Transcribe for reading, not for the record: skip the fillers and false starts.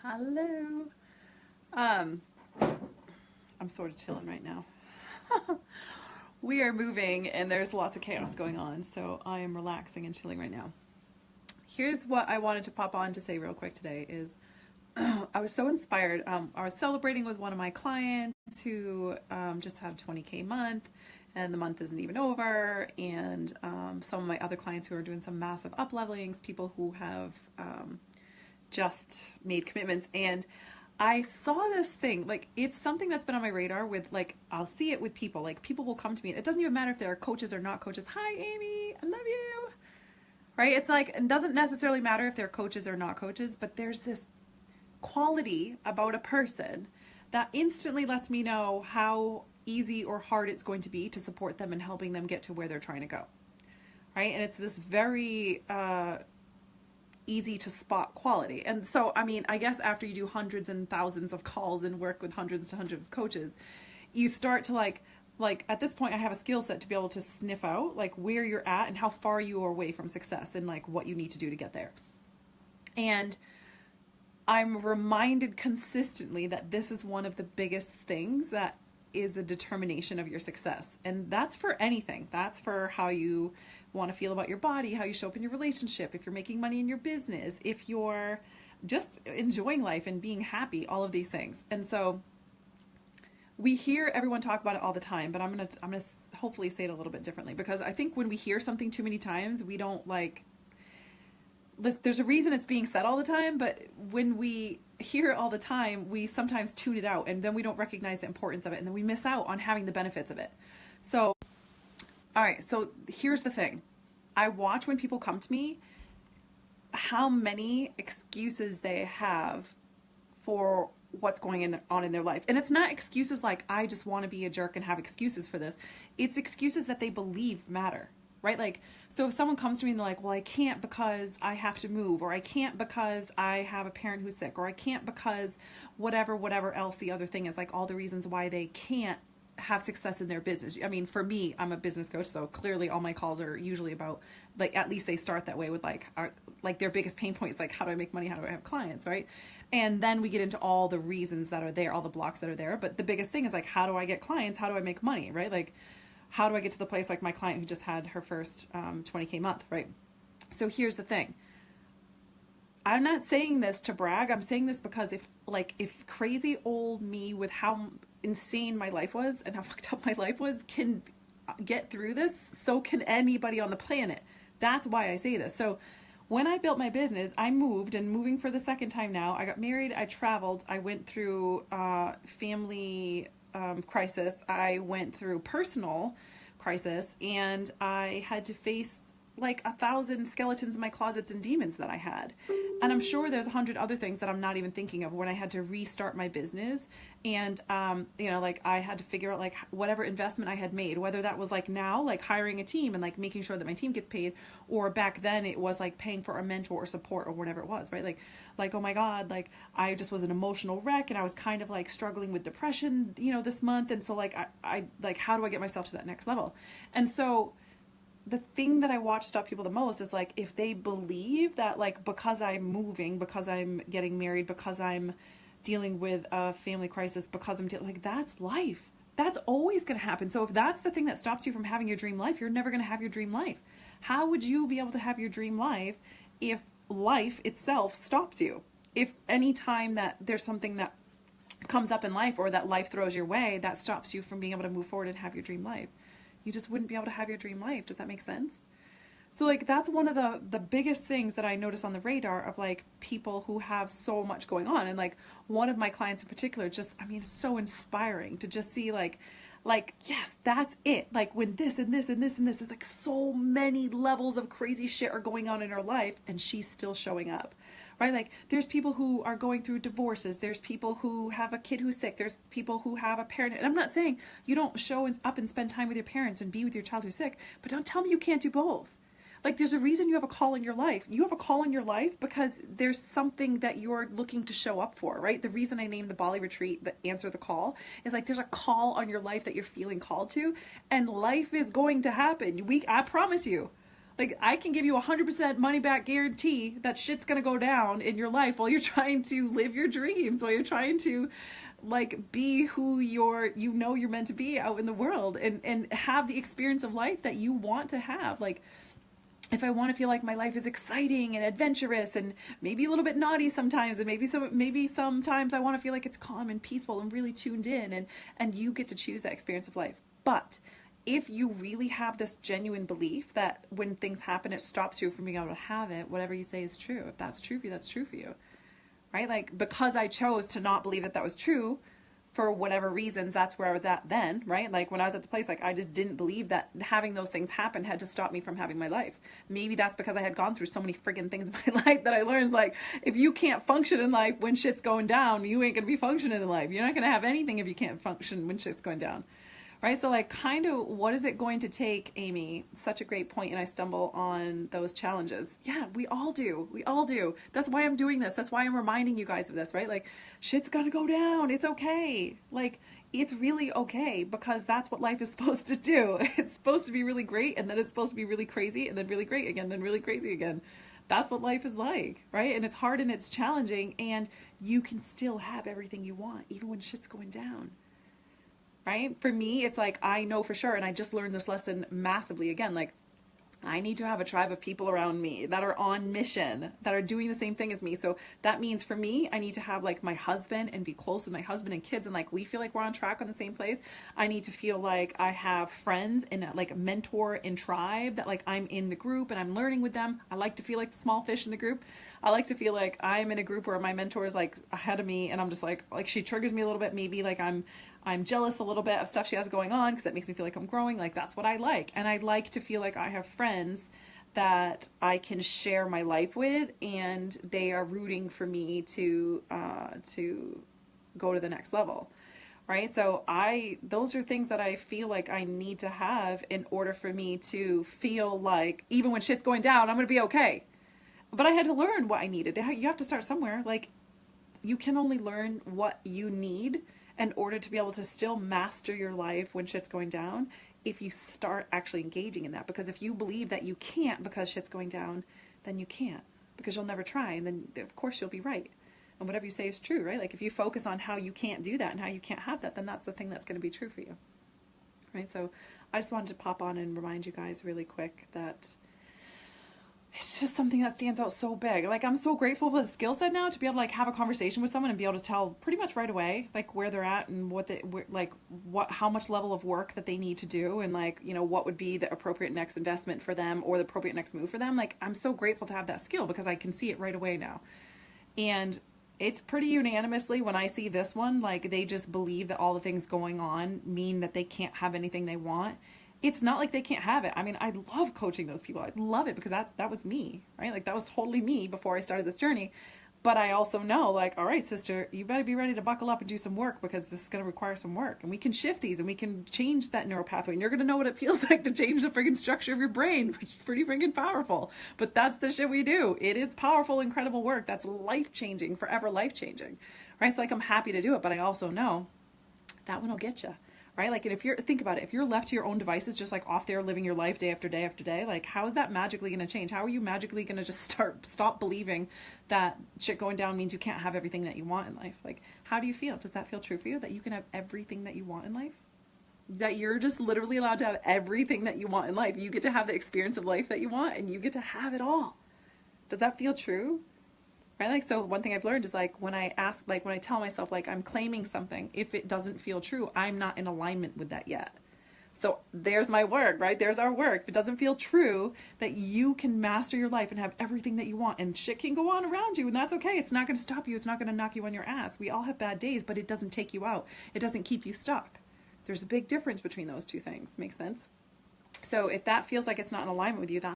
Hello. Um, I'm sort of chilling right now. We are moving and there's lots of chaos going on, so I am relaxing and chilling right now. Here's what I wanted to pop on to say real quick today is I was so inspired. I was celebrating with one of my clients who just had a 20K month, and the month isn't even over, and some of my other clients who are doing some massive up levelings, people who have just made commitments. And I saw this thing, like, it's something that's been on my radar with, like, I'll see it with people. Like, people will come to me, and it doesn't even matter if they're coaches or not coaches. Hi, Amy, I love you. Right? It's like, it doesn't necessarily matter if they're coaches or not coaches, but there's this quality about a person that instantly lets me know how easy or hard it's going to be to support them and helping them get to where they're trying to go. Right? And it's this very easy to spot quality. And so, I mean, I guess after you do hundreds and thousands of calls and work with hundreds and hundreds of coaches, you start to like at this point I have a skill set to be able to sniff out like where you're at and how far you are away from success and like what you need to do to get there. And I'm reminded consistently that this is one of the biggest things that is a determination of your success. And that's for anything. That's for how you want to feel about your body, how you show up in your relationship, if you're making money in your business, if you're just enjoying life and being happy, all of these things. And so we hear everyone talk about it all the time, but I'm gonna hopefully say it a little bit differently, because I think when we hear something too many times, we don't like, there's a reason it's being said all the time, but when we hear it all the time, we sometimes tune it out, and then we don't recognize the importance of it, and then we miss out on having the benefits of it. So, all right, so here's the thing. I watch when people come to me, how many excuses they have for what's going on in their life. And it's not excuses like, I just want to be a jerk and have excuses for this. It's excuses that they believe matter. Right? Like, so if someone comes to me and they're like, well, I can't because I have to move, or I can't because I have a parent who's sick, or I can't because whatever else the other thing is, like all the reasons why they can't have success in their business. I mean, for me, I'm a business coach, so clearly all my calls are usually about, like, at least they start that way with like their biggest pain points, like how do I make money? How do I have clients? Right? And then we get into all the reasons that are there, all the blocks that are there. But the biggest thing is like, how do I get clients? How do I make money? Right? Like, how do I get to the place like my client who just had her first 20K month, right? So here's the thing. I'm not saying this to brag. I'm saying this because if crazy old me with how insane my life was and how fucked up my life was can get through this, so can anybody on the planet. That's why I say this. So when I built my business, I moved, and moving for the second time now. I got married, I traveled, I went through family crisis, I went through personal crisis, and I had to face like 1,000 skeletons in my closets and demons that I had. And I'm sure there's 100 other things that I'm not even thinking of when I had to restart my business. And, like I had to figure out like whatever investment I had made, whether that was like now, like hiring a team and like making sure that my team gets paid, or back then it was like paying for a mentor or support or whatever it was, right? Like, oh my God, like I just was an emotional wreck, and I was kind of like struggling with depression, this month. And so like, I like, how do I get myself to that next level? And so the thing that I watch stop people the most is like, if they believe that like, because I'm moving, because I'm getting married, because I'm dealing with a family crisis, because I'm like, that's life. That's always going to happen. So if that's the thing that stops you from having your dream life, you're never going to have your dream life. How would you be able to have your dream life if life itself stops you? If any time that there's something that comes up in life, or that life throws your way, that stops you from being able to move forward and have your dream life, you just wouldn't be able to have your dream life. Does that make sense? So like, that's one of the biggest things that I notice on the radar of like people who have so much going on. And like one of my clients in particular, just, I mean, it's so inspiring to just see like, yes, that's it. Like when this and this and this and this, it's like so many levels of crazy shit are going on in her life, and she's still showing up. Right? Like there's people who are going through divorces. There's people who have a kid who's sick. There's people who have a parent. And I'm not saying you don't show up and spend time with your parents and be with your child who's sick, but don't tell me you can't do both. Like there's a reason you have a call in your life. You have a call in your life because there's something that you're looking to show up for, right? The reason I named the Bali retreat, the Answer the Call, is like there's a call on your life that you're feeling called to, and life is going to happen. I promise you. Like, I can give you 100% money back guarantee that shit's gonna go down in your life while you're trying to live your dreams, while you're trying to like be who you're meant to be out in the world, and have the experience of life that you want to have. Like, if I want to feel like my life is exciting and adventurous and maybe a little bit naughty sometimes, and maybe sometimes I want to feel like it's calm and peaceful and really tuned in, and you get to choose that experience of life. But if you really have this genuine belief that when things happen, it stops you from being able to have it, whatever you say is true. If that's true for you, that's true for you, right? Like, because I chose to not believe that that was true for whatever reasons, that's where I was at then, right? Like, when I was at the place, like, I just didn't believe that having those things happen had to stop me from having my life. Maybe that's because I had gone through so many friggin' things in my life that I learned, like, if you can't function in life when shit's going down, you ain't gonna be functioning in life. You're not gonna have anything if you can't function when shit's going down. Right? So, like, kind of, what is it going to take, Amy? Such a great point, and I stumble on those challenges. Yeah, we all do. We all do. That's why I'm doing this. That's why I'm reminding you guys of this, right? Like, shit's gonna go down. It's okay. Like, it's really okay, because that's what life is supposed to do. It's supposed to be really great, and then it's supposed to be really crazy, and then really great again, then really crazy again. That's what life is like, right? And it's hard and it's challenging, and you can still have everything you want, even when shit's going down. Right? For me, it's like, I know for sure, and I just learned this lesson massively again, like, I need to have a tribe of people around me that are on mission, that are doing the same thing as me. So that means for me, I need to have like my husband and be close with my husband and kids, and like we feel like we're on track on the same place. I need to feel like I have friends and like a mentor and tribe, that like I'm in the group and I'm learning with them. I like to feel like the small fish in the group. I like to feel like I'm in a group where my mentor is like ahead of me, and I'm just like she triggers me a little bit. Maybe like I'm jealous a little bit of stuff she has going on, because that makes me feel like I'm growing. Like, that's what I like. And I like to feel like I have friends that I can share my life with, and they are rooting for me to go to the next level. Right? So those are things that I feel like I need to have in order for me to feel like even when shit's going down, I'm going to be okay. But I had to learn what I needed. You have to start somewhere. Like, you can only learn what you need in order to be able to still master your life when shit's going down, if you start actually engaging in that. Because if you believe that you can't because shit's going down, then you can't, because you'll never try, and then of course you'll be right. And whatever you say is true, right? Like, if you focus on how you can't do that and how you can't have that, then that's the thing that's going to be true for you. Right? So I just wanted to pop on and remind you guys really quick that it's just something that stands out so big. Like, I'm so grateful for the skill set now to be able to like have a conversation with someone and be able to tell pretty much right away like where they're at and how much level of work that they need to do, and like, you know, what would be the appropriate next investment for them or the appropriate next move for them. Like, I'm so grateful to have that skill, because I can see it right away now. And it's pretty unanimously, when I see this one, like, they just believe that all the things going on mean that they can't have anything they want. It's not like they can't have it. I mean, I love coaching those people. I love it, because that was me, right? Like, that was totally me before I started this journey. But I also know, like, all right, sister, you better be ready to buckle up and do some work, because this is going to require some work. And we can shift these, and we can change that neural pathway. And you're going to know what it feels like to change the friggin' structure of your brain, which is pretty friggin' powerful. But that's the shit we do. It is powerful, incredible work. That's life-changing, forever life-changing, right? So, like, I'm happy to do it, but I also know that one will get you. Right? Like, and think about it, if you're left to your own devices, just like off there living your life day after day after day, like, how is that magically going to change? How are you magically going to just stop believing that shit going down means you can't have everything that you want in life? Like, how do you feel? Does that feel true for you, that you can have everything that you want in life? That you're just literally allowed to have everything that you want in life? You get to have the experience of life that you want, and you get to have it all. Does that feel true? Right? Like, so one thing I've learned is like, when I tell myself like I'm claiming something, if it doesn't feel true, I'm not in alignment with that yet. So there's my work, right? There's our work. If it doesn't feel true that you can master your life and have everything that you want, and shit can go on around you, and that's okay. It's not going to stop you. It's not going to knock you on your ass. We all have bad days, but it doesn't take you out. It doesn't keep you stuck. There's a big difference between those two things. Make sense? So if that feels like it's not in alignment with you, that's